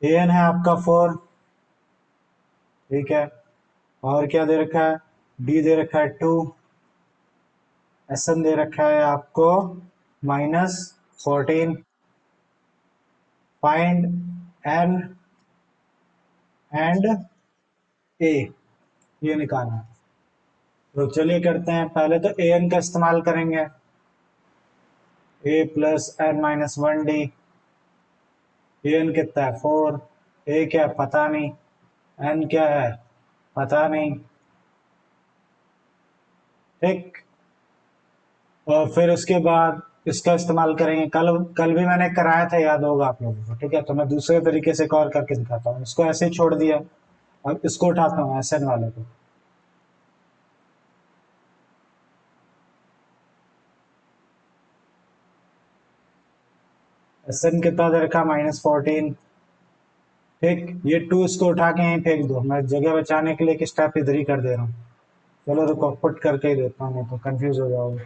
N है आपका 4, ठीक है। और क्या दे रखा है, डी दे रखा है 2, एस एन दे रखा है आपको -14। फाइंड एन एंड ए, ये निकालना है। तो चलिए करते हैं, पहले तो ए एन का इस्तेमाल करेंगे। ए plus n minus 1 D, a N कितना है 4, ए क्या है पता नहीं, एन क्या है पता नहीं, ठीक। और फिर उसके बाद इसका इस्तेमाल करेंगे, कल कल भी मैंने कराया था, याद होगा आप लोगों को, ठीक है। तो मैं दूसरे तरीके से एक और करके दिखाता हूँ, इसको ऐसे ही छोड़ दिया। अब इसको उठाता हूँ एस एन वाले को, एस एन कितना दे रखा -14, ठीक। ये 2 इसको उठा के यहीं फेंक दो, मैं जगह बचाने के लिए एक स्टेप इधर ही कर दे रहा हूँ। चलो रुको, पुट करके ही देता हूँ, नहीं तो कंफ्यूज हो जाओगे,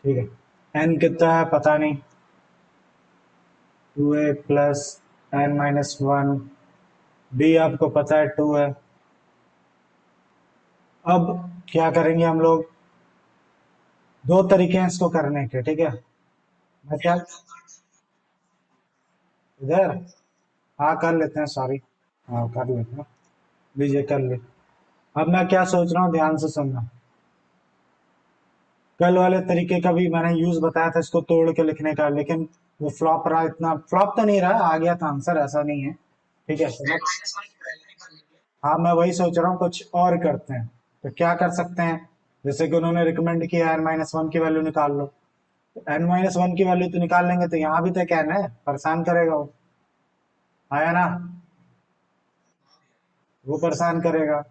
ठीक है। एन कितना है पता नहीं, 2a plus n minus 1, B आपको पता है 2 है। अब क्या करेंगे हम लोग, दो तरीके हैं इसको करने के, ठीक है। मैं क्या, इधर, हाँ कर लेते हैं, सॉरी, हाँ कर लेते हैं, लीजिए कर ले। अब मैं क्या सोच रहा हूँ, ध्यान से सुनना। कल वाले तरीके का भी मैंने यूज बताया था, इसको तोड़ के लिखने का, लेकिन वो फ्लॉप रहा, इतना फ्लॉप तो नहीं रहा, आ गया था आंसर, ऐसा नहीं है, ठीक है। हाँ मैं वही सोच रहा हूँ, कुछ और करते हैं। तो क्या कर सकते हैं, जैसे कि उन्होंने रिकमेंड किया n-1 की वैल्यू निकाल लो, तो n-1 की वैल्यू तो निकाल लेंगे, तो यहाँ भी तो क्या है, परेशान करेगा वो, आया ना, वो परेशान करेगा।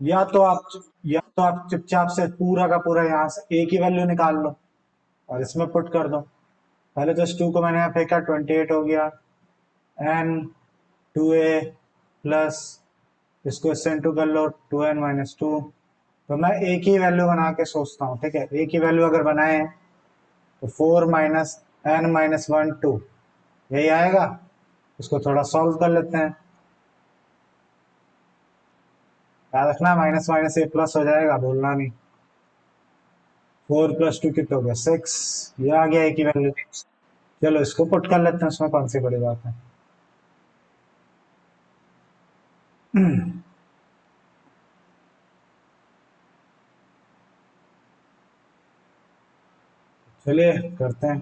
या तो आप या तो आप चुपचाप से पूरा का पूरा यहाँ से ए की वैल्यू निकाल लो और इसमें पुट कर दो। पहले तो इस 2 को मैंने यहाँ फेंका, 28 हो गया, एन 2a प्लस, इसको इससे इंटू कर लो, 2n-2। तो मैं ए की वैल्यू बना के सोचता हूँ, ठीक है। ए की वैल्यू अगर बनाए तो 4 माइनस एन माइनस 1 2, यही आएगा। इसको थोड़ा सॉल्व कर लेते हैं, याद रखना माइनस माइनस ए प्लस हो जाएगा, भूलना नहीं। 4 प्लस 2 कितना हो गया 6, ये आ गया ए की वैल्यू। चलो इसको पुट कर लेते हैं, उसमें कौन सी बड़ी बात है। चलिए करते हैं।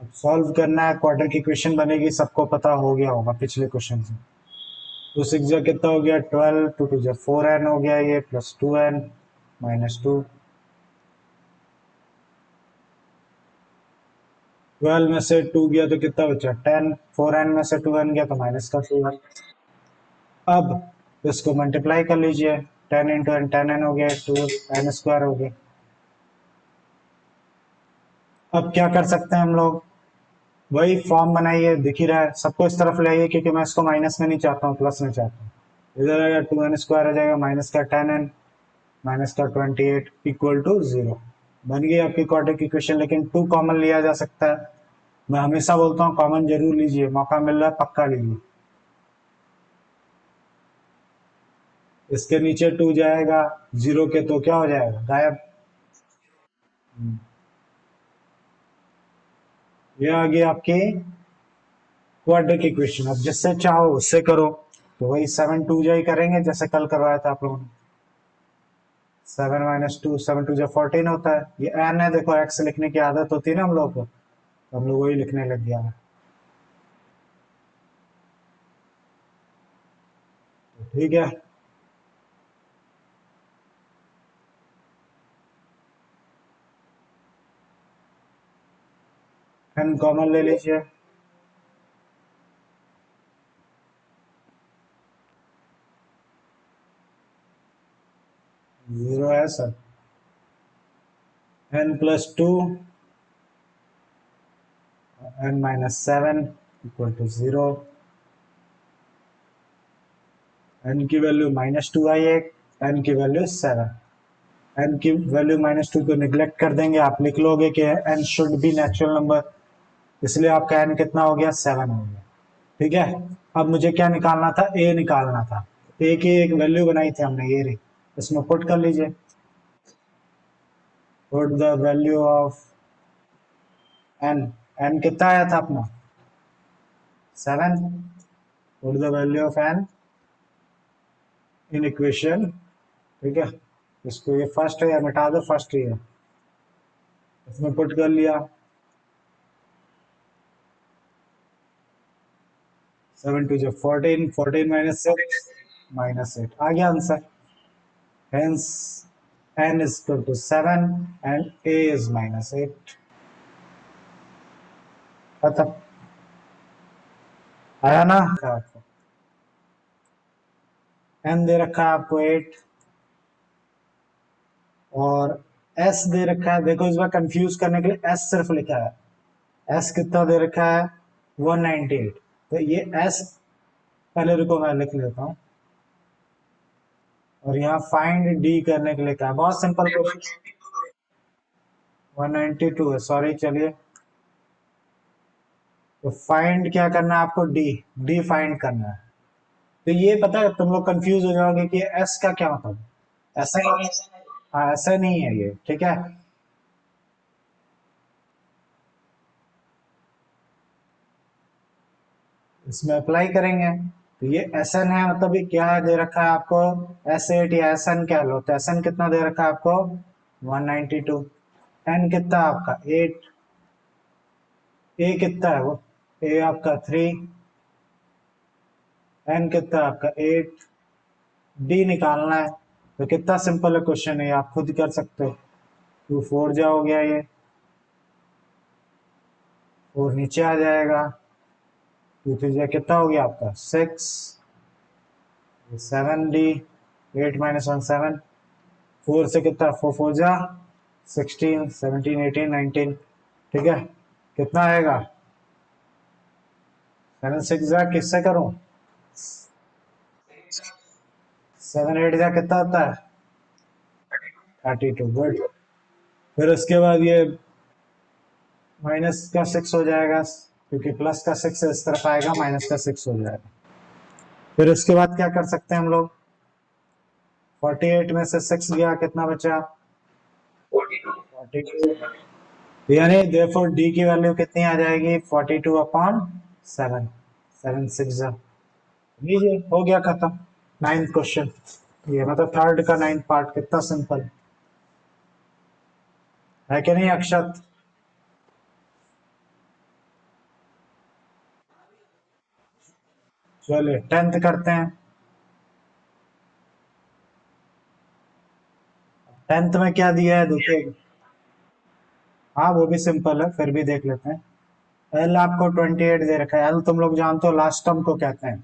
अब सॉल्व करना है, क्वाड्रेटिक की इक्वेशन बनेगी, सबको पता हो गया होगा पिछले क्वेश्चन से। 2 6 जा कितना हो गया 12, 2 2 जा 4n हो गया, ये प्लस 2n -2। 12 में से 2 गया तो कितना बचा 10, 4n में से 2n गया तो माइनस का 2n। अब इसको मल्टीप्लाई कर लीजिए, 10 इंटू एन 10n हो गया, 2n² हो गया। अब क्या कर सकते हैं हम लोग, वही फॉर्म बनाइए, दिख ही रहा है सबको, इस तरफ ले आइए, क्योंकि मैं इसको माइनस में नहीं चाहता हूँ, प्लस में चाहता हूँ। इधर आएगा 2n² हो जाएगा, माइनस का 10n माइनस का 28 इक्वल टू 0। बन गई आपकी क्वाड्रेटिक इक्वेशन, लेकिन 2 कॉमन लिया जा सकता है। मैं हमेशा बोलता हूँ कॉमन जरूर लीजिए, मौका मिल रहा है पक्का लीजिए। इसके नीचे 2 जाएगा 0 के, तो क्या हो जाएगा गायब। ये आ गई आपकी क्वाड्रेटिक इक्वेशन। अब जिससे चाहो उससे करो, तो वही 7 2 जा ही करेंगे, जैसे कल करवाया था आप लोगों ने। 7 -2, 7 2 जा 14 होता है। ये एन है, देखो एक्स लिखने की आदत होती है ना हम लोग को, तो हम लोग वही लिखने लग गया है, तो ठीक है। एन कॉमन ले लीजिए, 0 है sir. N plus 2 n minus 7 equal to 0। N की वैल्यू -2 आई है, एन की वैल्यू 7। एन की वैल्यू -2 को निग्लेक्ट कर देंगे, आप लिख लोगे कि n should be natural number, इसलिए आपका n कितना हो गया, 7 हो गया। ठीक है, अब मुझे क्या निकालना था, a निकालना था। a की एक वैल्यू बनाई थी हमने, ये रही, इसमें पुट कर लीजिए। Put the value of n, n कितना आया था अपना, 7। Put the value of n in equation. ठीक है, इसको ये फर्स्ट है या मिटा दो, फर्स्ट ही है, इसमें पुट कर लिया। 7 2 जो 14, 14 माइनस 6 माइनस 8, आ गया answer. Hence n is equal to 7 and a is minus 8। खत्म, आया ना आपको। n दे रखा है आपको 8 और s दे रखा है, देखो इस बार कंफ्यूज करने के लिए s सिर्फ लिखा है। s कितना दे रखा है, 198। तो ये s, पहले रुको मैं लिख लेता हूँ। और यहाँ फाइंड d करने के लिए क्या है, बहुत सिंपल क्वेश्चन। 192 है, सॉरी, चलिए। तो फाइंड क्या करना है आपको, डी फाइंड करना है। तो ये पता है, तुम लोग कंफ्यूज हो जाओगे कि एस का क्या मतलब, ऐसा ही, हाँ ऐसा नहीं है ये, ठीक है। इसमें अप्लाई करेंगे तो ये एस एन है, मतलब ये क्या दे रखा है आपको, S8 या एस एन कह लो। तो एस एन कितना दे रखा है आपको, 192। एन कितना है आपका 8, ए कितना है वो, ए आपका 3, एन कितना है आपका 8, डी निकालना है। तो कितना सिंपल है क्वेश्चन है, आप खुद कर सकते हो। 2 4 जा हो गया, ये 4 नीचे आ जाएगा, 2 3 जा कितना हो गया आपका 6, 7D, 8 माइनस 1 7, 4 से कितना, 4 4 जा 16, 17 18 19। ठीक है, कितना आएगा, 7 6 जा किससे करूं, 7 8 जा कितना होता है, 32। गुड। फिर उसके बाद ये माइनस का 6 हो जाएगा, क्योंकि प्लस का 6 इस तरफ आएगा, माइनस का 6 हो जाएगा। फिर उसके बाद क्या कर सकते हैं हम लोग, 48 में से 6 गया, कितना बचा, 42। यानी therefore d की वैल्यू कितनी आ जाएगी, 42 अपॉन 7, 7 6 जा, लीजिए हो गया खत्म। नाइन्थ क्वेश्चन, ये मतलब थर्ड का नाइन्थ पार्ट, कितना सिंपल है कि नहीं अक्षत। चलिए टेंथ करते हैं। टेंथ में क्या दिया है देखिए, हाँ वो भी सिंपल है, फिर भी देख लेते हैं। एल आपको 28 दे रखा है, एल तुम लोग जानते हो लास्ट टर्म को कहते हैं।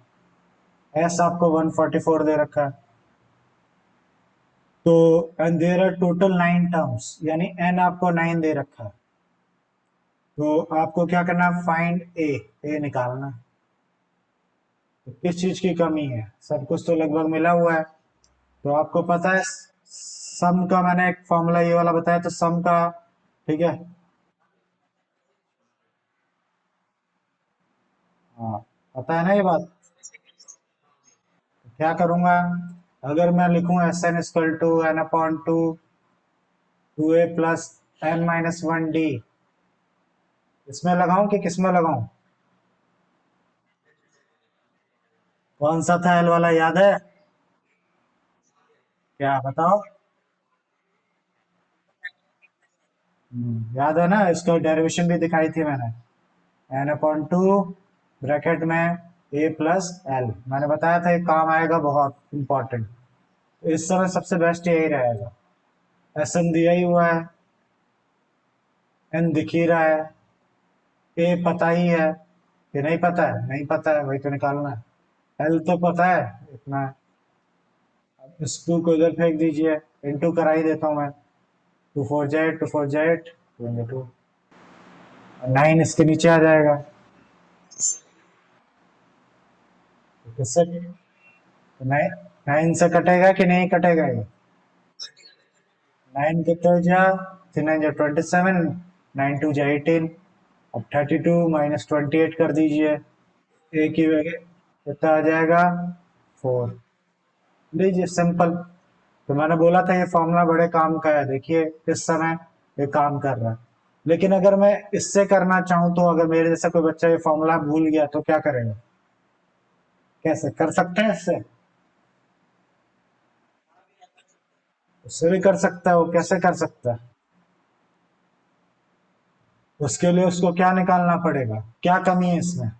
एस आपको 144 दे रखा है। तो and there are total 9 terms, यानी एन आपको 9 दे रखा है। तो आपको क्या करना है, फाइंड ए निकालना है। तो किस चीज की कमी है, सब कुछ तो लगभग मिला हुआ है। तो आपको पता है सम का, मैंने एक फॉर्मूला ये वाला बताया, तो सम का, ठीक है। हाँ, पता है ना ये बात। क्या करूंगा, अगर मैं लिखूं S n equal to n upon two, 2a plus n minus 1D, इसमें लगाऊं कि किसमें लगाऊं, कौन सा था एल वाला, याद है, क्या बताओ। याद है ना, इसका डेरिवेशन भी दिखाई थी मैंने, एन अपॉन टू ब्रैकेट में ए प्लस एल, मैंने बताया था ये काम आएगा, बहुत इंपॉर्टेंट। इस समय सबसे बेस्ट यही रहेगा। एस एन दिया ही हुआ है, एन दिख ही रहा है, ए पता ही है कि नहीं पता है, नहीं पता है, वही तो निकालना है। एल तो पता है इतना है। अब इस टू को इधर फेंक दीजिए, इंटू करा ही देता हूँ मैं। 2 4 जेड, 2 4 जेड, 22, 9 इसके नीचे आ जाएगा। तो किससे, 9 से कटेगा कि नहीं कटेगा ये, 9 कितना जा, 3 9 जा 27, 9 2 जा 18, अब 32 माइनस 28 कर दीजिए, ए की वैल्यू कितना आ जाएगा 4। लीजिए सिंपल। तो मैंने बोला था ये फॉर्मूला बड़े काम का है, देखिए इस समय ये काम कर रहा है। लेकिन अगर मैं इससे करना चाहूं तो अगर मेरे जैसा कोई बच्चा ये फॉर्मूला भूल गया तो क्या करेगा? कैसे कर सकते हैं इससे? उससे भी कर सकता है, वो कैसे कर सकता है? उसके लिए उसको क्या निकालना पड़ेगा? क्या कमी है इसमें?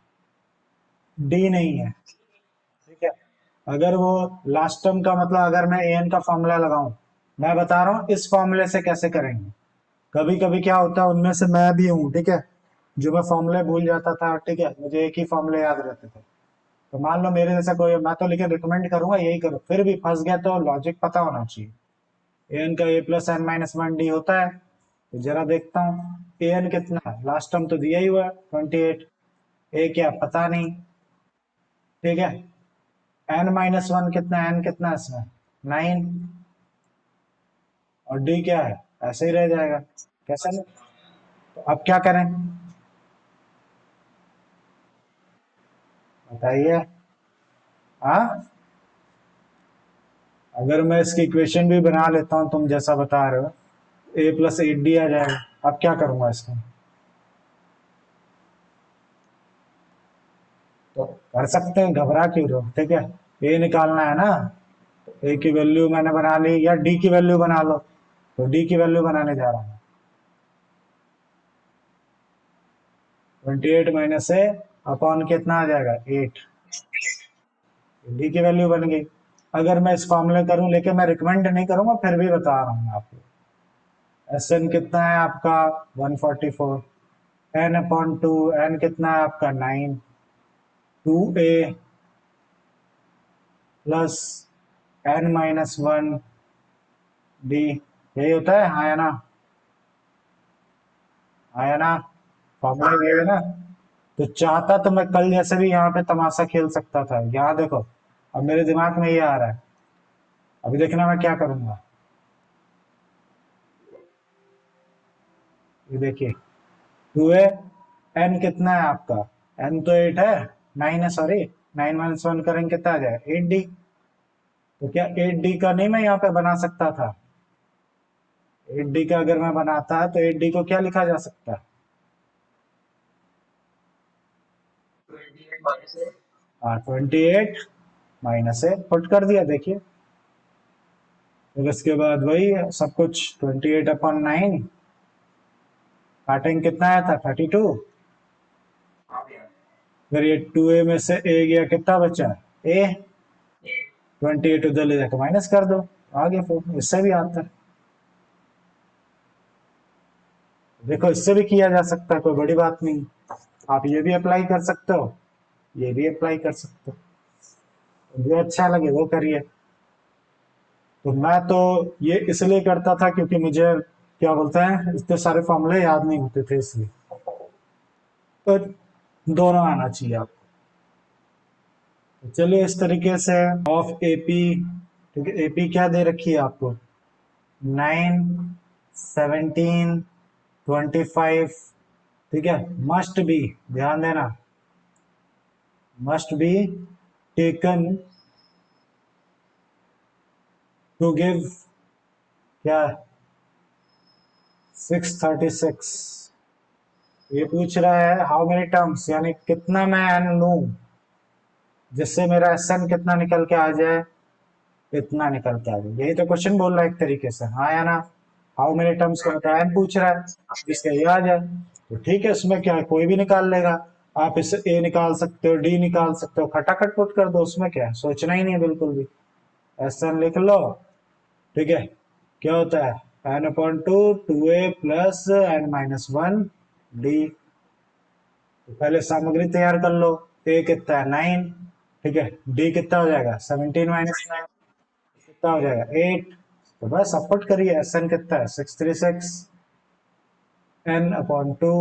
डी नहीं है, ठीक है। अगर वो लास्ट टर्म का मतलब अगर मैं ए एन का फॉर्मूला लगाऊं, मैं बता रहा हूं इस फॉर्मूले से कैसे करेंगे। कभी कभी क्या होता है, उनमें से मैं भी हूं, ठीक है, जो मैं फॉर्मूले भूल जाता था, ठीक है, मुझे एक ही फॉर्मूले याद रहते थे। तो मान लो मेरे जैसा कोई, मैं तो लेकिन रिकमेंड करूंगा यही करो, फिर भी फंस गया तो लॉजिक पता होना चाहिए। ए एन का a plus n minus one d होता है, तो जरा देखता हूँ ए एन कितना है, लास्ट टर्म तो दिया ही हुआ है 28, ए क्या पता नहीं, ठीक है। एन माइनस वन कितना, एन कितना है इसमें 9, और डी क्या है, ऐसे ही रह जाएगा। कैसा नहीं? तो अब क्या करें बताइए। हाँ, अगर मैं इसकी इक्वेशन भी बना लेता हूँ तुम जैसा बता रहे हो, ए प्लस एट डी आ जाएगा। अब क्या करूंगा इसका? तो कर सकते हैं, घबरा क्यों रहो, ठीक है। ए निकालना है ना, ए की वैल्यू मैंने बना ली, या डी की वैल्यू बना लो। तो डी की वैल्यू बनाने जा रहा हूँ, 28 माइनस ए अपॉन कितना आ जाएगा 8, डी की वैल्यू बन गई। अगर मैं इस फॉर्मूले करूं, लेकिन मैं रिकमेंड नहीं करूंगा, फिर भी बता रहा हूँ आपको। एस एन कितना है आपका 144, एन अपॉन टू, एन कितना है आपका 9, 2a plus n minus one d, यही होता है, हाँ या ना? हाँ या ना? फॉर्मूला ये है ना। तो चाहता तो मैं कल जैसे भी यहाँ पे तमाशा खेल सकता था, यहाँ देखो, अब मेरे दिमाग में ये आ रहा है, अभी देखना मैं क्या करूंगा। ये देखिए, टू ए, एन कितना है आपका, एन तो 8 है, 9 है सॉरी, 9 माइनस वन करेंगे कितना आ जाएगा 8 डी। तो क्या 8 डी का नहीं मैं यहाँ पे बना सकता था? 8 डी का अगर मैं बनाता है तो 8 डी को क्या लिखा जा सकता है? हाँ 28 माइनस ए पुट कर दिया, देखिए। फिर इसके बाद वही है सब कुछ, 28/9, काटेंगे कितना आया था 32। फिर ये 2a में से a गया, कितना बचा a, 28 उधर ले जाकर माइनस कर दो, आगे फिर इससे भी आता है। देखो इससे भी किया जा सकता है, कोई बड़ी बात नहीं। आप ये भी अप्लाई कर सकते हो, ये भी अप्लाई कर सकते हो, जो अच्छा लगे वो करिए। तो मैं तो ये इसलिए करता था क्योंकि मुझे क्या बोलते हैं इतने सारे फॉर्मूले याद नहीं होते थे, इसलिए। पर दोनों आना चाहिए आपको। तो चलिए इस तरीके से ऑफ एपी, ठीक है, एपी क्या दे रखी है आपको, 9, 17, 25, ठीक है। मस्ट बी, ध्यान देना, must be taken to give क्या 636। ये पूछ रहा है हाउ मेनी टर्म्स, यानी कितना मैं एन लूं जिससे मेरा एस एन कितना निकल के आ जाए, इतना निकल के आ जाए। यही तो क्वेश्चन बोल रहा है एक तरीके से, हाँ या ना? हाउ मेनी टर्म्स का मतलब एन पूछ रहा है, जिसका ये आ जाए तो ठीक है, उसमें क्या है, कोई भी निकाल लेगा। आप इसे ए निकाल सकते हो, डी निकाल सकते हो, खटाखट पुट कर दो, उसमें क्या है, सोचना ही नहीं है बिल्कुल भी। एस एन लिख लो, ठीक है। क्या होता है, n upon two, 2a plus n minus one d. तो पहले सामग्री तैयार कर लो, ए कितना है 9, ठीक है, डी कितना हो जाएगा 17 माइनस 9, कितना हो जाएगा 8। तो बस सपोर्ट करिए, एस एन कितना है 636, एन अपॉन टू,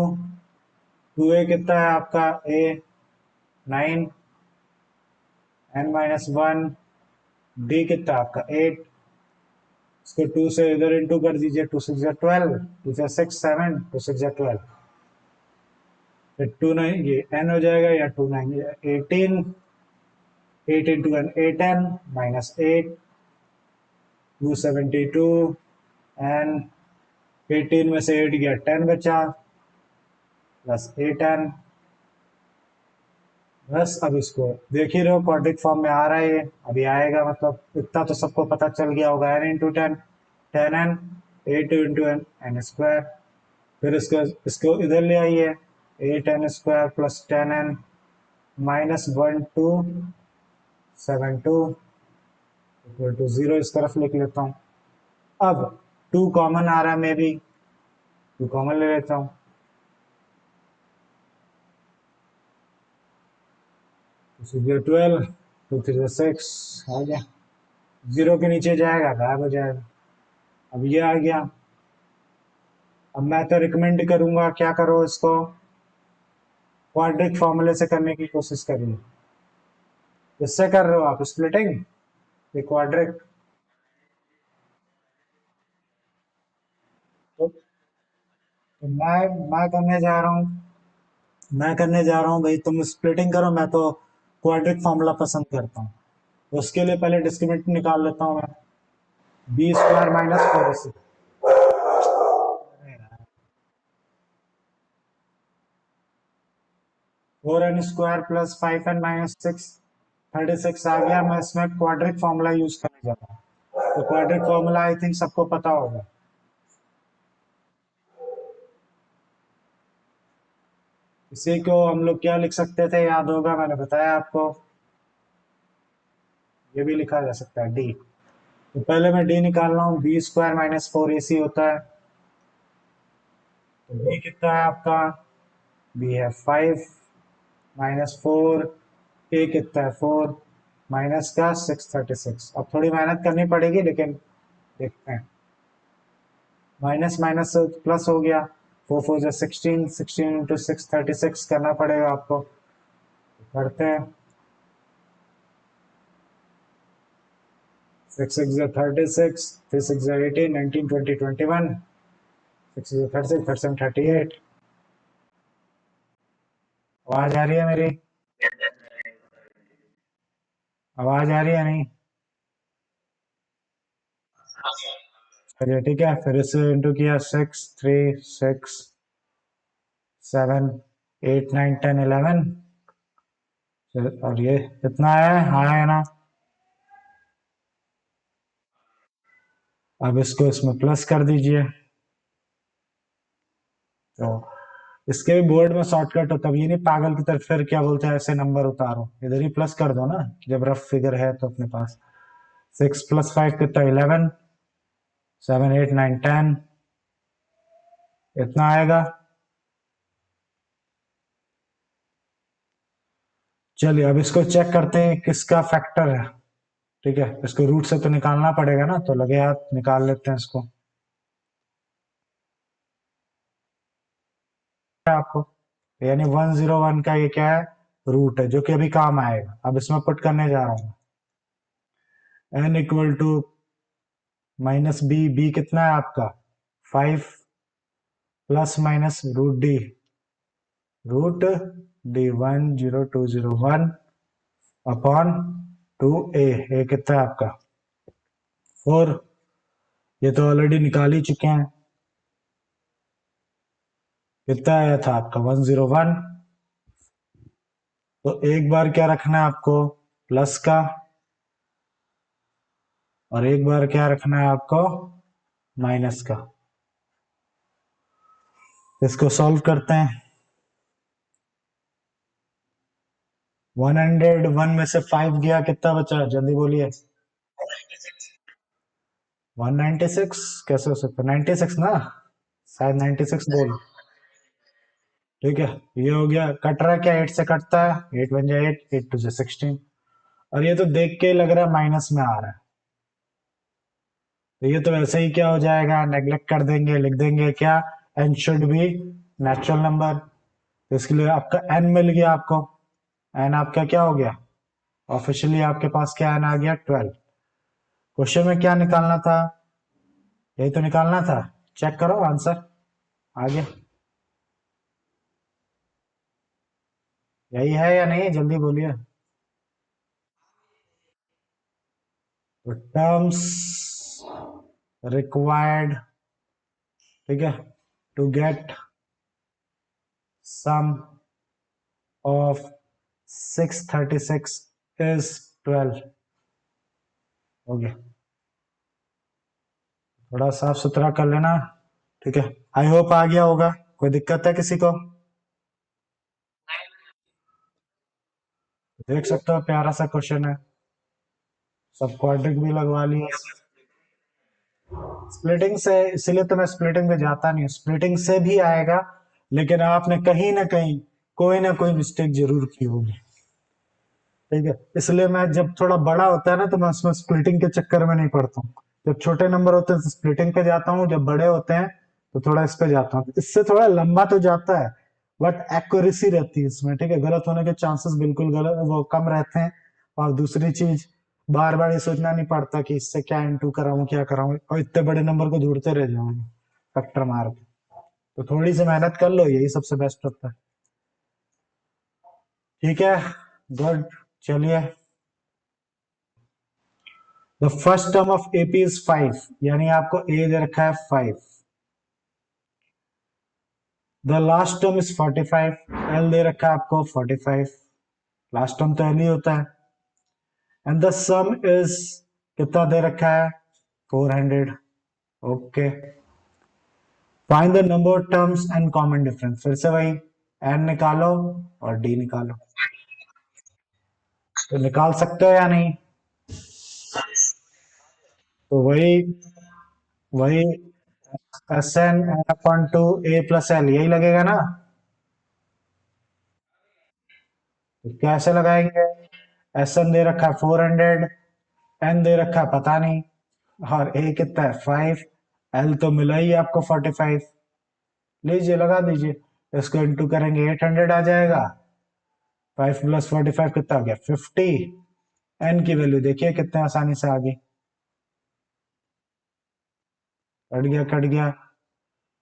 टू ए कितना है आपका ए 9, एन माइनस वन, डी कितना है आपका 8। इसको 2 से इधर इंटू कर दीजिए, 2 6 12, 2 से 6 7, 2 6 12, फिर 2 9 ये n हो जाएगा या 2 9 18, 8 into N 8n minus 8 272 N 18 में से 8 गया 10 बचा प्लस 8n। बस अब इसको देख ही रहे हो क्वाड्रिक फॉर्म में आ रहा है, ये अभी आएगा, मतलब इतना तो सबको पता चल गया होगा, n into 10 10n 8 into n n square. फिर इसको इधर ले आइए, 8n square plus 10n minus 1272 equal to 0 इस तरफ लिख लेता हूँ। अब 2 कॉमन आ रहा है, मैं भी 2 कॉमन ले लेता हूँ। 12 2 3 6 आ गया, 0 के नीचे जाएगा गायब हो जाएगा। अब ये आ गया। अब मैं तो रिकमेंड करूंगा क्या करो, इसको क्वाड्रिक फॉर्मूले से करने की कोशिश करिए। इससे कर रहे हो आप स्प्लिटिंग, ये क्वाड्रिक। तो मैं करने जा रहा हूँ भाई, तुम स्प्लिटिंग करो, मैं तो क्वाड्रिक फॉर्मूला पसंद करता हूँ। तो उसके लिए पहले डिस्क्रिमिनेंट निकाल लेता हूँ मैं, b square minus 4ac 4n square plus 5n minus 6 36 आ गया। मैं इसमें क्वाड्रिक फॉर्मूला यूज करने जा रहा हूँ, तो क्वाड्रिक फॉर्मूला आई थिंक सबको पता होगा। इसी को हम लोग क्या लिख सकते थे, याद होगा, मैंने बताया आपको, ये भी लिखा जा सकता है डी। तो पहले मैं डी निकाल रहा हूँ, बी स्क्वायर माइनस 4ac होता है। तो बी कितना है आपका, बी है 5 माइनस 4, ए कितना है 4 माइनस का 636। अब थोड़ी मेहनत करनी पड़ेगी लेकिन देखते हैं। माइनस माइनस प्लस हो गया, 4 4 जो 16, 16 इंटू 636 करना पड़ेगा आपको, करते हैं। 6 6 36, 3 6 18, 19 20 21, 6 36 37 38। आवाज आ रही है मेरी, आवाज आ रही है नहीं? चलिए ठीक है, फिर इसे इंटू किया, 6 3 6 7 8 9 10 11। और ये कितना है, हाँ है ना। अब इसको इसमें प्लस कर दीजिए, तो इसके भी बोर्ड में शॉर्टकट हो, तब ये नहीं पागल की तरफ फिर क्या बोलते हैं ऐसे नंबर उतारो, इधर ही प्लस कर दो ना, जब रफ फिगर है तो अपने पास। 6 प्लस 5 कितना, 11, 7 8 9 10 इतना आएगा। चलिए अब इसको चेक करते हैं किसका फैक्टर है। ठीक है, इसको रूट से तो निकालना पड़ेगा ना, तो लगे हाथ निकाल लेते हैं इसको। आपको यानी 101 का ये क्या है, रूट है, जो कि अभी काम आएगा। अब इसमें पुट करने जा रहा हूँ, n equal to minus b, b कितना है आपका 5 plus minus root d 10201 upon 2a, a कितना है आपका 4। ये तो ऑलरेडी निकाल ही चुके हैं, कितना आया था आपका 101। तो एक बार क्या रखना है आपको, प्लस का, और एक बार क्या रखना है आपको, माइनस का। इसको सॉल्व करते हैं। 101 में से 5 गया, कितना बचा, जल्दी बोलिए। 196 कैसे हो सकता, 96 ना, शायद 96 बोल। ठीक है, ये हो गया, कट रहा है क्या, 8 से कटता है, 8 बन जाए 8, 8 2 से 16। और ये तो देख के ही लग रहा है माइनस में आ रहा है, तो ये तो वैसे ही क्या हो जाएगा, नेग्लेक्ट कर देंगे, लिख देंगे क्या, n should be natural number. तो इसके लिए आपका एन मिल गया आपको, एन आपका क्या हो गया, ऑफिशियली आपके पास क्या एन आ गया 12। क्वेश्चन में क्या निकालना था, यही तो निकालना था, चेक करो आंसर आ गया। यही है या नहीं, जल्दी बोलिए। तो टर्म्स रिक्वायर्ड, ठीक है, to get sum of 636 is 12। हो गया, थोड़ा साफ सुथरा कर लेना, ठीक है। आई होप आ गया होगा। कोई दिक्कत है किसी को? देख सकते हो, प्यारा सा क्वेश्चन है। सब क्वाड्रिक भी लगवा लिए। स्प्लिटिंग से, इसीलिए तो मैं स्प्लिटिंग में जाता नहीं हूँ। स्प्लिटिंग से भी आएगा, लेकिन आपने कहीं ना कोई मिस्टेक जरूर की होगी, ठीक है। इसलिए मैं जब थोड़ा बड़ा होता है ना, तो मैं उसमें स्प्लिटिंग के चक्कर में नहीं पड़ता हूँ। जब छोटे नंबर होते हैं तो स्प्लिटिंग पे जाता हूँ, जब बड़े होते हैं तो थोड़ा इस पे जाता हूँ। इससे थोड़ा लंबा तो जाता है, बट एक्यूरेसी रहती है इसमें, ठीक है। गलत होने के चांसेस बिल्कुल गलत वो कम रहते हैं। और दूसरी चीज, बार बार ये सोचना नहीं पड़ता कि इससे क्या इंटू कराऊं, क्या कराऊं, और इतने बड़े नंबर को ढूंढते रह जाऊंगे फैक्टर मार के। तो थोड़ी सी मेहनत कर लो, यही सबसे बेस्ट होता है, ठीक है। गुड, चलिए। The first term of AP is 5, यानी आपको ए दे रखा है 5। The last term is 45, l दे रखा है आपको 45। लास्ट टर्म तो एल ही होता है। एंड द सम इज, कितना दे रखा है, 400। Okay, find the number of terms and common difference. फिर से वही, एन निकालो और डी निकालो। तो निकाल सकते हो या नहीं? तो वही वही S N upon to A plus L, यही लगेगा ना। तो कैसे लगाएंगे? एस एन दे रखा है 400, एन दे रखा है पता नहीं, और ए कितना है 5, एल तो मिला ही आपको 45। लीजिए लगा दीजिए, इसको इंटू करेंगे 800 आ जाएगा। 5 प्लस 45 कितना हो गया, 50। एन की वैल्यू देखिए कितने आसानी से आ गई, कट गया कट गया।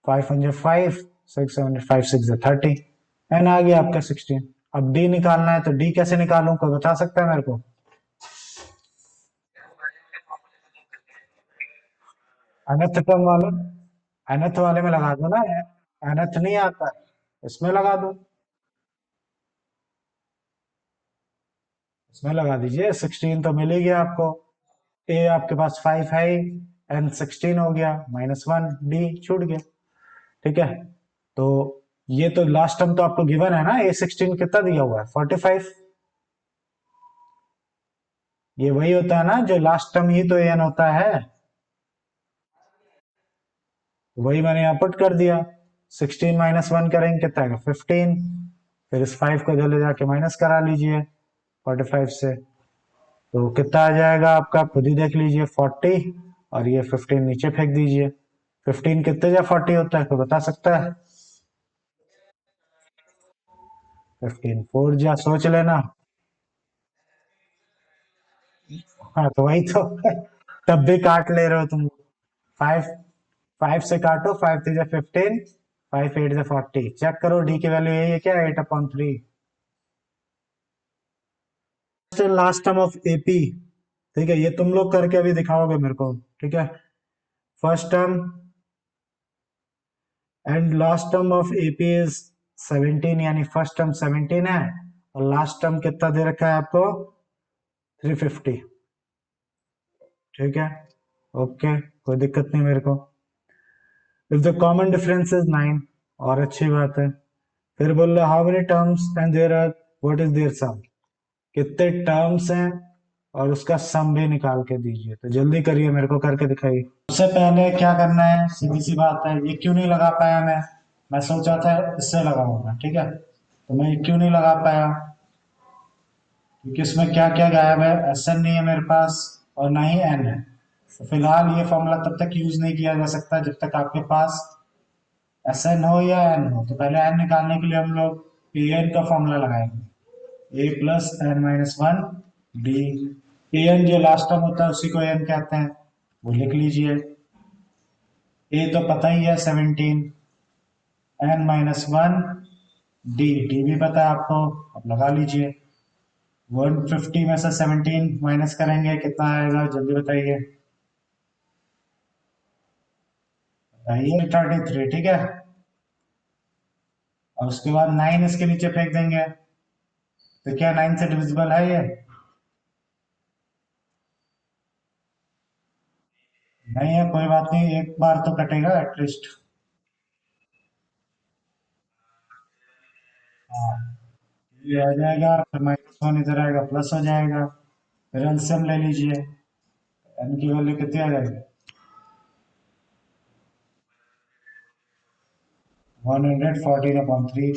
505, 6 5 6 30, एन आ गया आपका 16। अब डी निकालना है, तो डी कैसे निकालूं, कोई बता सकता है मेरे को? अनथ टर्म वाले, अनथ वाले में लगा दो ना। अनथ नहीं आता, इसमें लगा दो, इसमें लगा दीजिए। 16 तो मिल ही गया आपको। ए आपके पास 5 है, एन 16 हो गया, -1, डी छूट गया, ठीक है। तो ये तो लास्ट टर्म तो आपको गिवन है ना, A16 कितना दिया हुआ है, 45। ये वही होता है ना, जो लास्ट टर्म ही तो एन होता है। वही मैंने यहाँ पुट कर दिया। 16 -1 करेंगे कितना आएगा, 15। फिर इस 5 को जल्दी जाके माइनस करा लीजिए 45 से, तो कितना आ जाएगा आपका, खुद ही देख लीजिए, 40। और ये 15 नीचे फेंक दीजिए। 15 कितने या 40 होता है, कोई बता सकता है? 15 4 जा, सोच लेना। हाँ तो वही तो तब भी काट ले रहे हो तुम। 5, 5 से काटो, 5 3 15, 5 8 40। चेक करो डी की वैल्यू यही है क्या, 8/3। लास्ट टर्म ऑफ एपी, ठीक है, ये तुम लोग करके अभी दिखाओगे मेरे को, ठीक है। First term and last term of AP is 17, यानी फर्स्ट टर्म 17 है, और लास्ट टर्म कितना दे रखा है आपको, 350, ठीक है। ओके, कोई दिक्कत नहीं मेरे को। If the common difference is 9, और अच्छी बात है। फिर बोल रहे how many terms and there are, what is their sum, कितने टर्म्स हैं और उसका सम भी निकाल के दीजिए। तो जल्दी करिए, मेरे को करके दिखाइए। सबसे पहले क्या करना है, सीधी सी बात है, ये क्यों नहीं लगा पाया मैं सोचा था इससे लगाऊंगा, ठीक है। तो मैं ये क्यों नहीं लगा पाया, क्योंकि इसमें क्या क्या गायब है, एस एन नहीं है मेरे पास, और ना ही एन है। तो फिलहाल ये फॉर्मूला तब तक यूज नहीं किया जा सकता जब तक आपके पास एस एन हो या एन हो। तो पहले एन निकालने के लिए हम लोग ए एन का फॉर्मूला लगाएंगे, a plus n minus one d. A n जो लास्ट टर्म होता है उसी को एन कहते हैं, वो लिख लीजिए। ए तो पता ही है 17, एन -1 डी डी भी पता है आपको, अब लगा लीजिए। 150 में से 17 माइनस करेंगे कितना आएगा, जल्दी बताइए। बताइए 33, ठीक है। और उसके बाद 9 इसके नीचे फेंक देंगे, तो क्या 9 से डिविजिबल है ये? नहीं है, कोई बात नहीं, एक बार तो कटेगा एटलीस्ट। हाँ, ये आ जाएगा, फिर माइनस वन इधर आएगा, प्लस हो जाएगा। फिर एलसीएम ले लीजिए, एन की वैल्यू कितनी आ जाएगी? 114/3,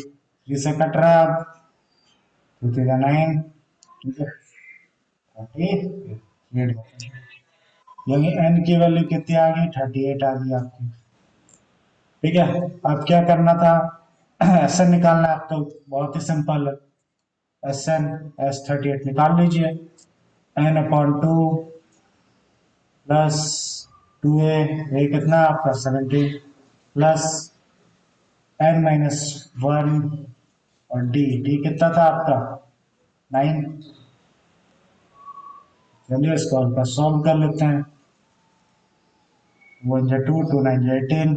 3 से कट रहा है अब, 2 3 9, ठीक है, 38। यानी एन की वैल्यू कितनी आ गई? 38 आ गई आपकी। ठीक है, अब क्या करना था, एस एन निकालना है। अब तो बहुत ही सिंपल है, एस एन S38 निकाल लीजिए। n/2 प्लस 2a, ये कितना आपका 17, प्लस n-1, और डी डी कितना था आपका 9। चलिए इसको हल्का सॉल्व कर लेते हैं। 1 2 2 9 18,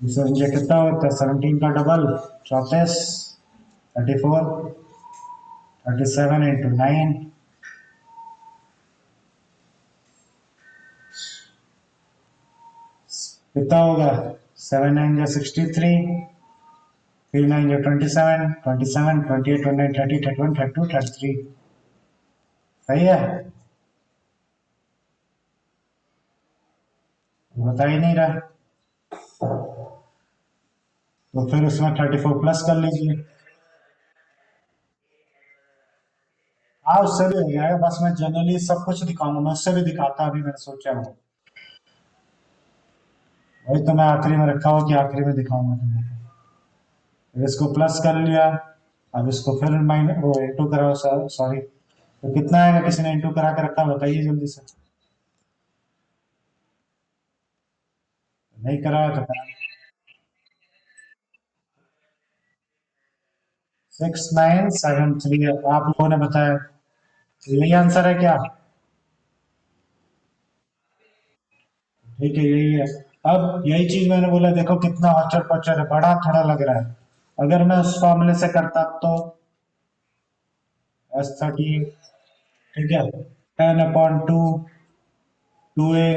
दूसरा मुझे कितना होता है 17 का डबल 34, 34, 37 × 9, कितना होगा? 7 9 या 63, 3 9 या 27, 27 28 29 30 31 32 33। सही है, बता ही नहीं रहा, तो फिर उसमें 34 प्लस कर लीजिए। हाँ, उससे भी हो जाएगा, बस मैं जनरली सब कुछ दिखाऊंगा, मैं उससे भी दिखाता, अभी मैंने सोचा वो, वही तो मैं आखिरी में रखा हुआ कि आखिरी में दिखाऊंगा तुमको। फिर इसको प्लस कर लिया, अब इसको फिर माइनस वो इंटू कराओ, सॉरी, तो कितना आएगा? किसी ने इंटू करा के रखा, बताइए जल्दी से। नहीं कराया तो करा। 6973 आप लोगों ने बताया, तो यही आंसर है क्या? ठीक है, यही है। अब यही चीज मैंने बोला, देखो कितना ऑचर पचर है, बड़ा थोड़ा लग रहा है। अगर मैं उस फॉर्मूले से करता तो S30, ठीक है, 10/2, 2a,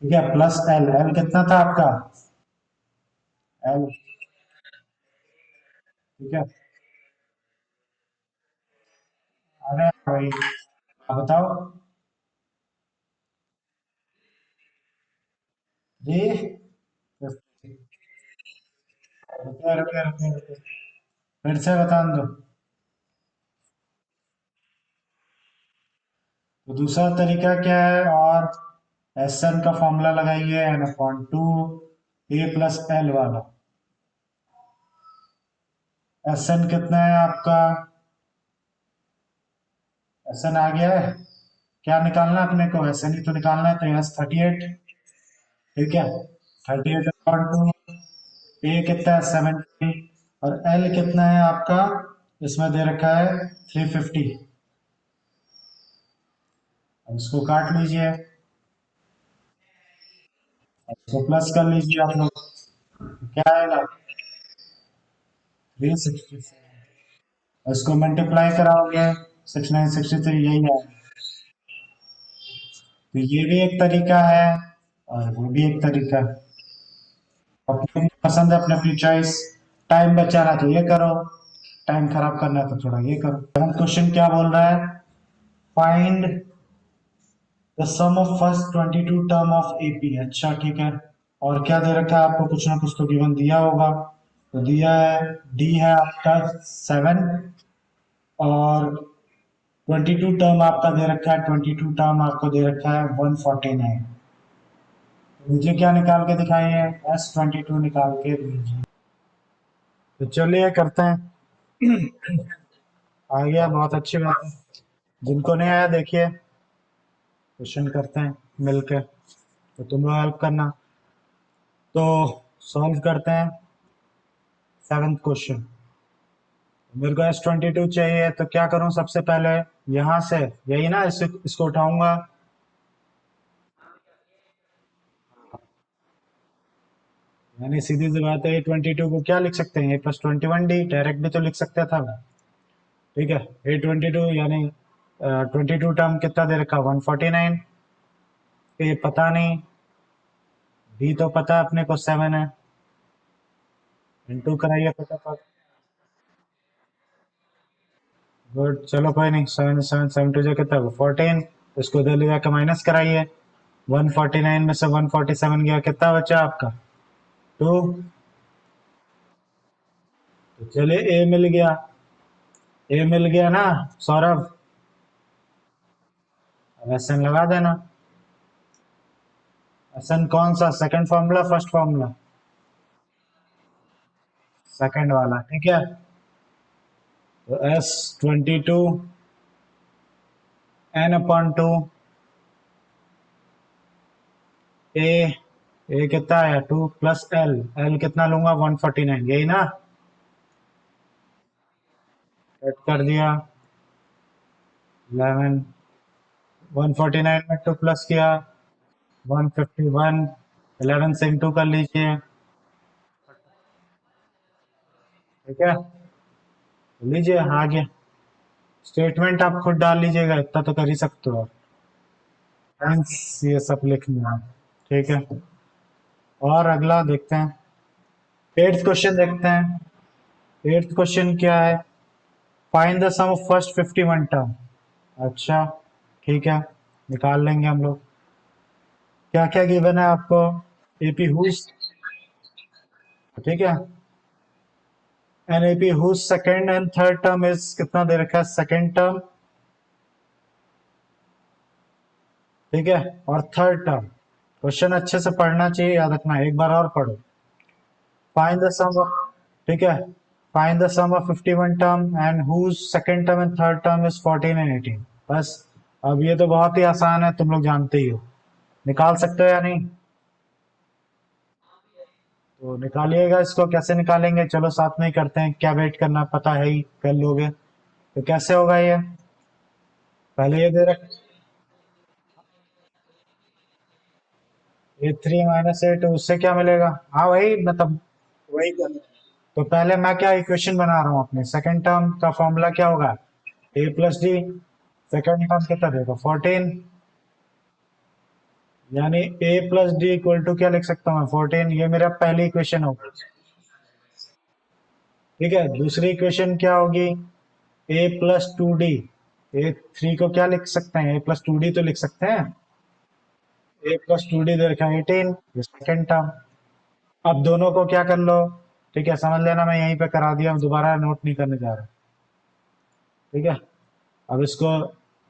ठीक है, प्लस एल, एल कितना था आपका? एल, ठीक है, अरे भाई, आप बताओ जी। रुपये रुपये रुपये रुपये, फिर से बता दो। तो दूसरा तरीका क्या है, और एस एन का फॉर्मूला लगाइए, n/2 a+l वाला। एस एन कितना है आपका? एस एन आ गया है, क्या निकालना है अपने को? एस एन ही तो निकालना है, तो S38, ठीक है, 38/2, ए कितना है 70, और एल कितना है आपका? इसमें दे रखा है 350। अब इसको काट लीजिए, इसको प्लस कर लीजिए आप लोग, क्या आएगा? 367। इसको मल्टीप्लाई कराओगे, 6963, यही है। तो ये भी एक तरीका है, और वो भी एक तरीका है। अपनी पसंद है, अपनी अपनी चॉइस। टाइम बचाना तो ये करो, टाइम खराब करना है तो थोड़ा ये करो। क्वेश्चन क्या बोल रहा है? Find the sum of first 22 term of AP. अच्छा, ठीक है, और क्या दे रखा है आपको? कुछ ना कुछ तो गिवन दिया होगा, तो दिया है, डी है आपका 7, और 22 टर्म आपका दे रखा है, 22 टर्म आपको दे रखा है 149। मुझे क्या निकाल के दिखाइए? S22 निकाल के दीजिए। तो चलिए करते हैं। आ गया, बहुत अच्छी बात है। जिनको नहीं आया देखिए, क्वेश्चन करते हैं मिलके, तो तुम लोग हेल्प करना। तो सॉल्व करते हैं 7th क्वेश्चन। मेरे को S22 चाहिए, तो क्या करूं सबसे पहले, यहां से यही ना, इसको उठाऊंगा। यानी सीधी सी बात है, A22 को क्या लिख सकते हैं, A+21D डायरेक्ट भी तो लिख सकता था। ठीक है, A22 यानी 22 टर्म कितना दे रखा, 149। ए पता नहीं, बी तो पता है अपने को 7 है। इंटू कराइए फटाफट। गुड, चलो कोई नहीं, 7 7 7 टू कितना 14। इसको इधर ले जाकर माइनस कराइए। 149 में से 147 गया, कितना बचा आपका 2। तो चलिए ए मिल गया, ए मिल गया ना सौरभ। अब एसएन लगा देना। एसएन कौन सा, second formula first formula? Second वाला, ठीक है। तो S22 n/2 ए, ए कितना है 2 प्लस एल, एल कितना लूंगा 149, यही ना। कट कर दिया 11, 149 में 2 प्लस किया 151, 11 से इंटू कर लीजिए। ठीक है, तो लीजिए आगे स्टेटमेंट आप खुद डाल लीजिएगा, इतना तो कर ही सकते हो आप। Hence, ये सब लिखना है, ठीक है। और अगला देखते हैं, 8th क्वेश्चन देखते हैं। 8th क्वेश्चन क्या है, find the sum of first 51 term. अच्छा, ठीक है, निकाल लेंगे हम लोग। क्या क्या गिवन है आपको, एपी हुज, ठीक है, an AP whose second and third term is, कितना दे रखा है सेकेंड टर्म, ठीक है, और थर्ड टर्म। क्वेश्चन अच्छे से पढ़ना चाहिए, याद रखना, एक बार और पढ़ो। फाइंड द सम ऑफ, ठीक है, find the sum of 51 term and whose second term and third term is 14 and 18। बस, अब ये तो बहुत ही आसान है, तुम लोग जानते ही हो। निकाल सकते हो या नहीं? तो निकालिएगा इसको, कैसे निकालेंगे, चलो साथ में ही करते हैं, क्या वेट करना, पता है ही कर लोगे। तो कैसे होगा ये, पहले ये दे रख, A3 - 8, उससे क्या मिलेगा, हाँ वही मतलब, वही कर। तो पहले मैं क्या इक्वेशन बना रहा हूँ अपने, सेकंड टर्म का फॉर्मूला क्या होगा, A+D। सेकंड टर्म कितना देगा 14, यानी A+D = क्या लिख सकता हूँ मैं 14, ये मेरा पहली इक्वेशन होगी। ठीक है, दूसरी इक्वेशन क्या होगी, A+2D। A3 को क्या लिख सकते हैं, A+2D तो लिख सकते हैं। A+2D दे रखा है 18, ये सेकेंड टर्म। अब दोनों को क्या कर लो, ठीक है, समझ लेना, मैं यहीं पे करा दिया, दोबारा नोट नहीं करने जा रहा। ठीक है, अब इसको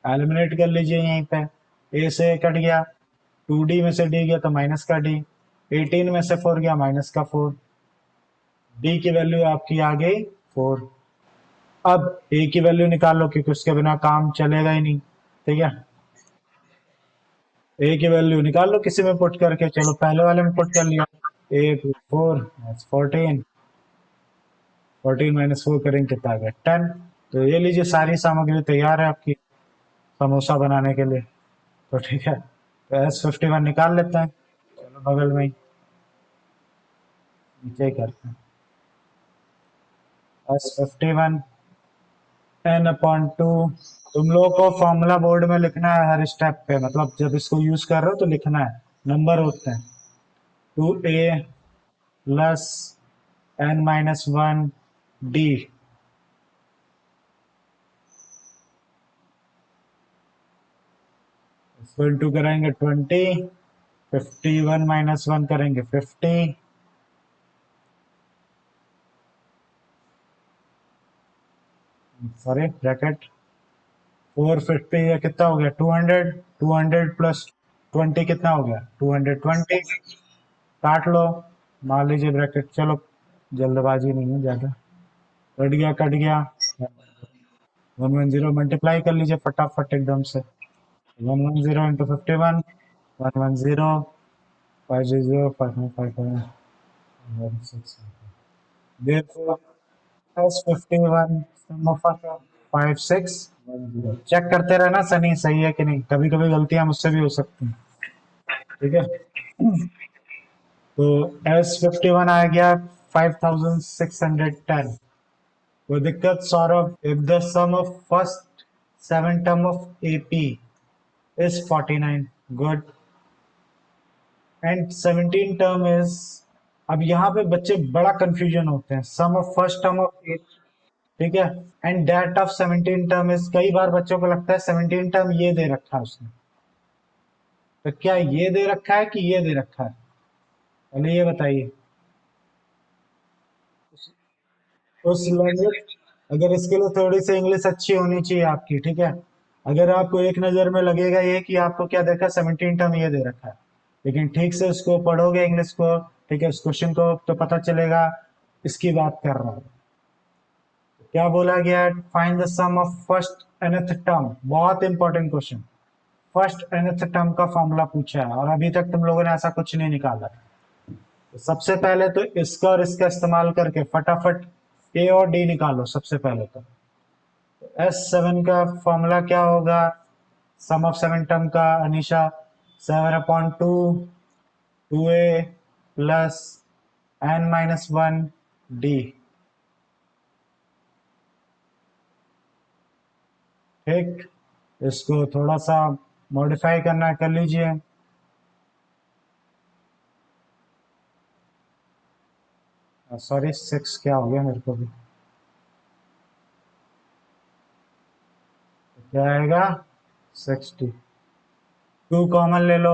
एलिमिनेट कर लीजिए यहीं पे। ए से कट गया, 2D में से डी गया तो माइनस का डी, 18 में से 4 गया माइनस का 4, डी की वैल्यू आपकी आ गई 4। अब ए की वैल्यू निकाल लो, क्योंकि उसके बिना काम चलेगा ही नहीं। ठीक है, ए की वैल्यू निकाल लो किसी में पुट करके, चलो पहले वाले में पुट कर लिया, A+4 -14, 14 - 4 करेंगे कितना आ गया 10। तो ये लीजिए, सारी सामग्री तैयार है आपकी समोसा बनाने के लिए। तो ठीक है, तो S51 निकाल लेते हैं, चलो बगल में ही नीचे ही करते हैं। S51 n/2, तुम लोगों को फॉर्मूला बोर्ड में लिखना है हर स्टेप पे, मतलब जब इसको यूज कर रहे हो तो लिखना है, नंबर होते हैं 2A प्लस n-1D, इसको इंटू करेंगे 20, 51 - 1 करेंगे 50, सॉरी ब्रैकेट 450, या कितना हो गया 200, 200 प्लस 20 कितना हो गया 220, काट लो, मान लीजिए ब्रैकेट, चलो जल्दबाजी नहीं है ज्यादा, कट गया कट गया, 110 मल्टीप्लाई कर लीजिए फटाफट एकदम से, 110 into 51, 110, 500, 555, 1 6 therefore S51 sum of 5 6 1 0 check करते रहना सनी सही है कि नहीं, कभी कभी गलतियां मुझसे भी हो सकती हैं। ठीक है, तो S51 आ गया 5610। कोई दिक्कत Saurabh? If the sum of first 7 term of AP is 49, good, and 17 term is, अब यहाँ पे बच्चे बड़ा कंफ्यूजन होते हैं, sum of first term of eight, ठीक है, and that of 17 term is, कई बार बच्चों को लगता है 17 टर्म ये दे रखा है उसने, तो क्या ये दे रखा है कि ये दे रखा है, पहले ये बताइए। उस लैंग्वेज, अगर इसके लिए थोड़ी सी इंग्लिश अच्छी होनी चाहिए आपकी, ठीक है, अगर आपको एक नजर में लगेगा ये कि आपको क्या देखा, 17 टर्म ये दे रखा है, लेकिन ठीक से उसको पढ़ोगे इंग्लिश को, ठीक है, उस क्वेश्चन को, तो पता चलेगा इसकी बात कर रहा हूँ। क्या बोला गया है, find the sum of first nth term, बहुत important question, first nth term का फॉर्मूला पूछा है और अभी तक तुम लोगों ने ऐसा कुछ नहीं निकाला। तो सबसे पहले तो इसका और इसका इस्तेमाल करके फटाफट ए और डी निकालो सबसे पहले तो। S7 का फॉर्मूला क्या होगा, सम ऑफ 7 टर्म का, Anisha, 7/2 2a plus n-1 d, ठीक, इसको थोड़ा सा मॉडिफाई करना है, कर लीजिए। सॉरी 6 क्या हो गया मेरे को भी, क्या आएगा 60, 2 कॉमन ले लो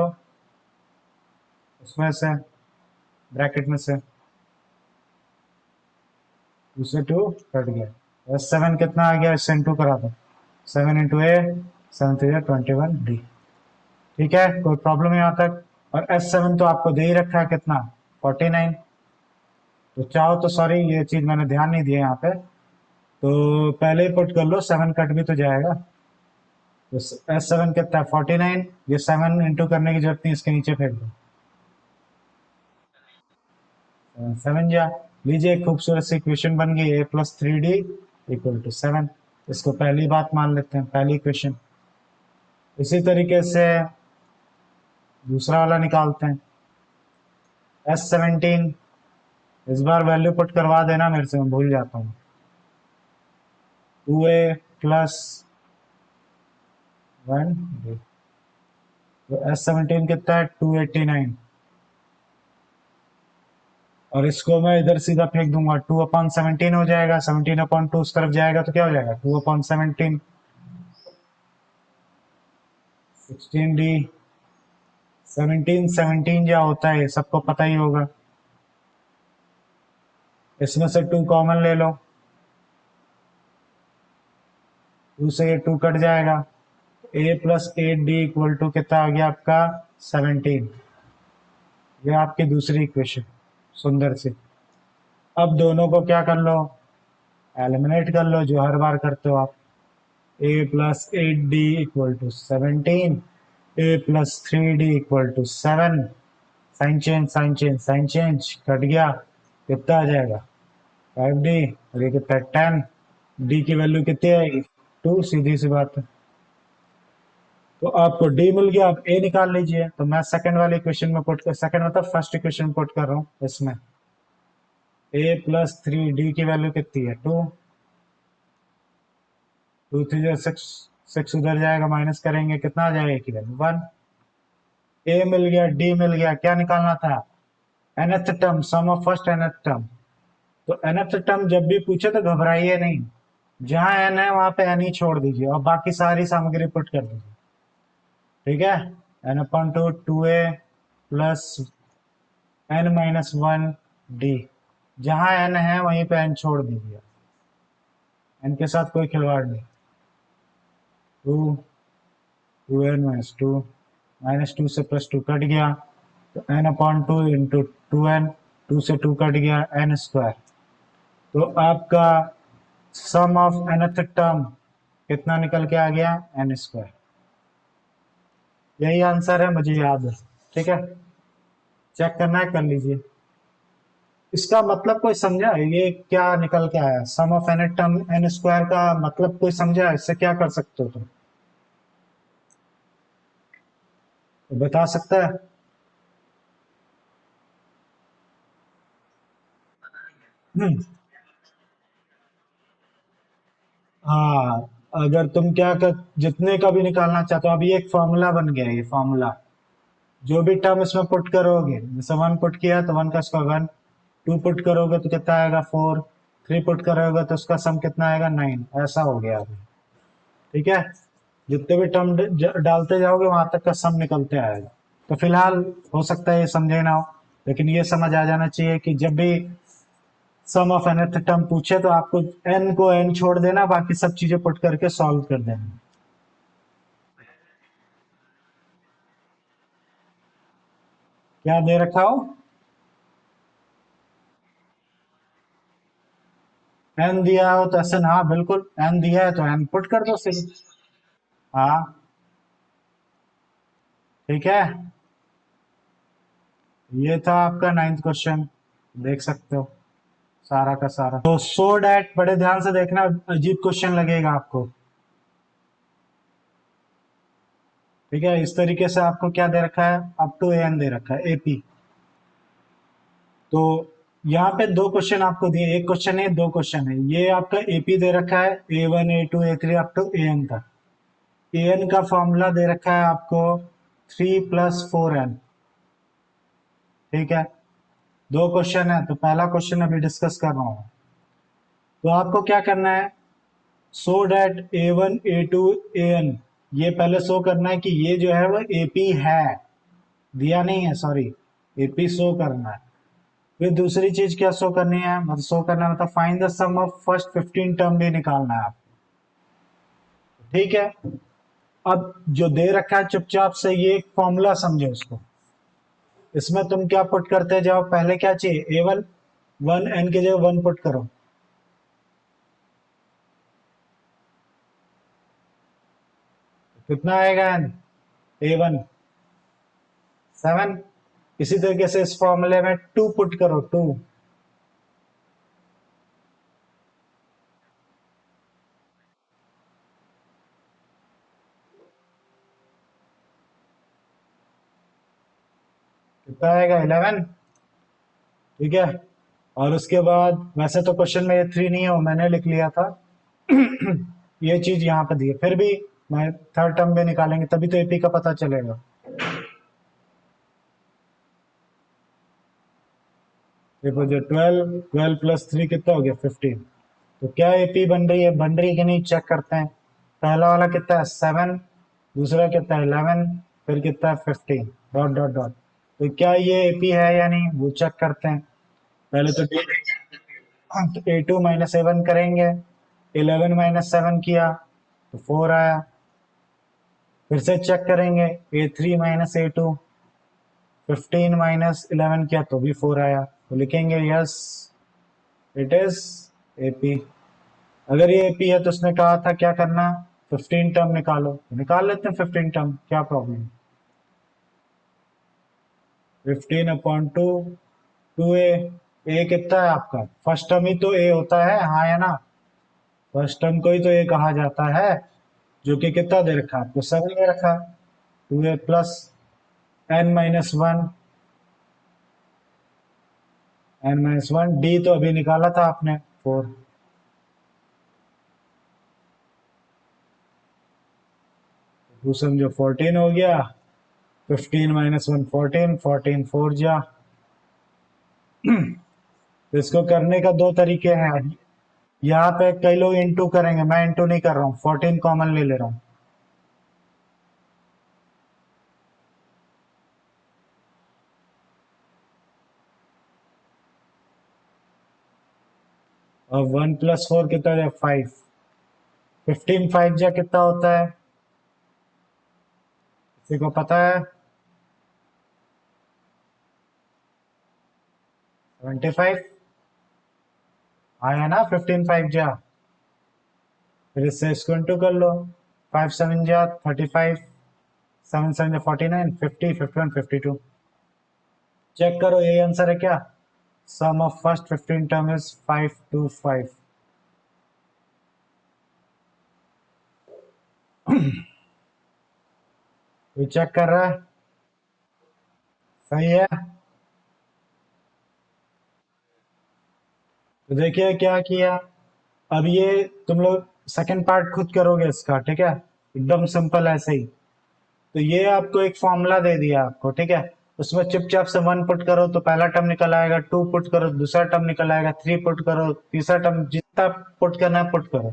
उसमें से, ब्रैकेट में से, 2 से 2 कट गया, S7 कितना आ गया, इससे इंटू करा दो, 7 इंटू ए, 7 3 21 d, ठीक है, कोई प्रॉब्लम यहाँ तक। और S7 तो आपको दे ही रखा है कितना, 49, तो चाहो तो, सॉरी ये चीज मैंने ध्यान नहीं दिया यहाँ पे, तो पहले ही पुट कर लो, 7 कट भी तो जाएगा, तो S7 कितना है 49, ये 7 इंटू करने की जरूरत नहीं, इसके नीचे फेंक दो, 7 जा, लीजिए एक खूबसूरत सी इक्वेशन बन गई, a+3d इक्वल टू 7, इसको पहली बात मान लेते हैं, पहली इक्वेशन। इसी तरीके से दूसरा वाला निकालते हैं, S17, इस बार वैल्यू पुट करवा देना मेरे से, मैं भूल जाता हूँ, 2a प्लस 1, तो S17 कितना है 289, और इसको मैं इधर सीधा फेंक दूंगा, 2/17 हो जाएगा, 17/2 उस तरफ जाएगा तो क्या हो जाएगा 2/17, 16d, 17 17 क्या होता है सबको पता ही होगा, इसमें से 2 कॉमन ले लो, 2 से ये 2 कट जाएगा, a+8d इक्वल टू कितना आ गया आपका 17, ये आपकी दूसरी इक्वेशन, सुंदर सी। अब दोनों को क्या कर लो, एलिमिनेट कर लो, जो हर बार करते हो आप, a+8d equal to 17, a+3d equal to 7, sign change sign change sign change, cut गया, कितना आ जाएगा 5d, और ये कितना 10, d की वैल्यू कितनी आएगी 2, सीधी सी बात है। तो आपको d मिल गया, आप a निकाल लीजिए, तो मैं सेकंड वाली इक्वेशन में पुट कर, सेकंड मतलब फर्स्ट इक्वेशन पुट कर रहा हूँ, इसमें a+3d की वैल्यू कितनी है 2, 2 3 6, 6 उधर जाएगा, माइनस करेंगे, कितना आ जाएगा की वैल्यू 1, a मिल गया, d मिल गया, क्या निकालना था nth term, sum of first nth term, तो nth टर्म जब भी पूछे तो घबराइए नहीं, जहां n है वहां पे n ही छोड़ दीजिए और बाकी सारी सामग्री पुट कर दीजिए, ठीक है, n/2 2a प्लस n-1d, जहां n है वहीं पे n छोड़ दीजिए, n के साथ कोई खिलवाड़ नहीं, 2 2n-2, -2 से +2 कट गया, तो n/2 इंटू 2n, 2 से 2 कट गया, n², तो आपका सम ऑफ nth टर्म कितना निकल के आ गया n², यही आंसर है, मुझे याद है, ठीक है, चेक करना है कर लीजिए। इसका मतलब कोई समझा है? ये क्या निकल के आया? Sum of n term n square का मतलब कोई समझा है? इससे क्या कर सकते हो तुम? तो बता सकता है? हम्म। हाँ, अगर तुम क्या कर, जितने का भी निकालना चाहते हो, अभी एक फॉर्मूला बन गया है, ये फॉर्मूला जो भी टर्म इसमें पुट करोगे, जैसे वन पुट किया तो वन का स्क्वायर वन, टू पुट करोगे तो कितना आएगा फोर, थ्री पुट करोगे तो उसका सम कितना आएगा नाइन, ऐसा हो गया अभी। ठीक है, जितने भी टर्म डालते जाओगे वहां तक का सम निकलते आएगा। तो फिलहाल हो सकता है ये समझे ना हो, लेकिन ये समझ आ जाना चाहिए कि जब भी सम ऑफ nth टर्म पूछे तो आपको n को n छोड़ देना, बाकी सब चीजें पुट करके सॉल्व कर देना। क्या दे रखा हो? n दिया हो तो ऐसे, हाँ बिल्कुल, n दिया है तो n पुट कर दो सिर्फ। हाँ, ठीक है। ये था आपका नाइन्थ क्वेश्चन, देख सकते हो सारा का सारा। तो सो डैट, बड़े ध्यान से देखना, अजीब क्वेश्चन लगेगा आपको। ठीक है, इस तरीके से आपको क्या दे रखा है, अप टू एन दे रखा है, एपी। तो यहाँ पे दो क्वेश्चन आपको दिए, एक क्वेश्चन है, दो क्वेश्चन है। ये आपका एपी दे रखा है, A1 A2 A3 up to n तक। एन का फॉर्मूला दे रखा है आपको 3 + 4n। ठीक है, दो क्वेश्चन है, तो पहला क्वेश्चन अभी डिस्कस कर रहा हूँ। तो आपको क्या करना है, so that A1 A2 AN, ये पहले शो करना है कि ये जो है वो एपी है, दिया नहीं है, सॉरी, एपी शो करना है। फिर दूसरी चीज क्या शो करनी है, मतलब शो करना है मतलब find the sum of first 15 term भी निकालना है आपको। ठीक है, अब जो दे रखा है चुपचाप से ये एक फॉर्मूला समझो उसको। इसमें तुम क्या पुट करते जाओ, पहले क्या चाहिए, A1 वन, एन की जगह वन पुट करो। कितना आएगा एन, A1 7। इसी तरीके से इस फॉर्मूले में टू पुट करो, टू। कितना आएगा 11। ठीक है, और उसके बाद वैसे तो क्वेश्चन में ये थ्री नहीं है, वो मैंने लिख लिया था। ये चीज यहाँ पे दी है, फिर भी मैं थर्ड टर्म में निकालेंगे तभी तो एपी का पता चलेगा। देखो, जो 12, 12 + 3 कितना हो गया 15। तो क्या एपी बन रही है, बन रही है कि नहीं, चेक करते हैं। पहला वाला कितना है 7, दूसरा कितना है 11, फिर कितना है 15, डॉट डॉट डॉट। तो क्या ये एपी है या नहीं वो चेक करते हैं। पहले तो A2 - A1 करेंगे, 11 - 7 किया तो 4 आया। फिर से चेक करेंगे, A3 - A2, 15 - 11 किया तो भी 4 आया, तो लिखेंगे यस, इट इज एपी। अगर ये एपी है तो उसने कहा था क्या करना, 15 टर्म निकालो, तो निकाल लेते हैं 15 टर्म, क्या प्रॉब्लम। 15/2, 2a। ए कितना है आपका, फर्स्ट टर्म ही तो ए होता है, हाँ या ना। फर्स्ट टर्म को ही तो ए कहा जाता है, जो कि कितना दे रखा है आपको, 7 दे रखा है। 2a plus n - 1, n - 1, D तो अभी निकाला था आपने 4। टू समझो 14 हो गया, 15 - 1 14, 14 4 जा। तो इसको करने का दो तरीके हैं। यहाँ पे कई लोग इंटू करेंगे, मैं इंटू नहीं कर रहा हूँ, 14 कॉमन ले ले रहा हूँ। और 1 + 4 कितना है 5, 15 5 जा कितना होता है, किसी को पता है? 75 आया ना, 15 5 जा। फिर इससे इसको इंटू कर लो, 5 7 जा 35, 7 7 जा 49, 50 51 52। चेक करो, यही आंसर है क्या? सम ऑफ फर्स्ट 15 टर्म इज 525। ये चेक कर रहा है, सही है। तो देखिए क्या किया, अब ये तुम लोग सेकंड पार्ट खुद करोगे इसका, ठीक है, एकदम सिंपल ऐसे ही। तो ये आपको एक फॉर्मूला दे दिया आपको, ठीक है, उसमें चुपचाप से 1 पुट करो तो पहला टर्म निकल आएगा, 2 पुट करो दूसरा टर्म निकल आएगा, 3 पुट करो तीसरा टर्म, जितना पुट करना है पुट करो।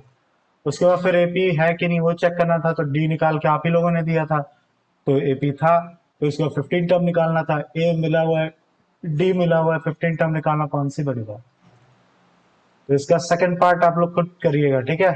उसके बाद फिर एपी है कि नहीं वो चेक करना था, तो डी निकाल के आप ही लोगों ने दिया था, तो एपी था, तो इसका 15 टर्म निकालना था, ए मिला हुआ है, डी मिला हुआ है, 15 टर्म निकालना कौन सी बड़ी बात। तो इसका सेकंड पार्ट आप लोग खुद करिएगा, ठीक है।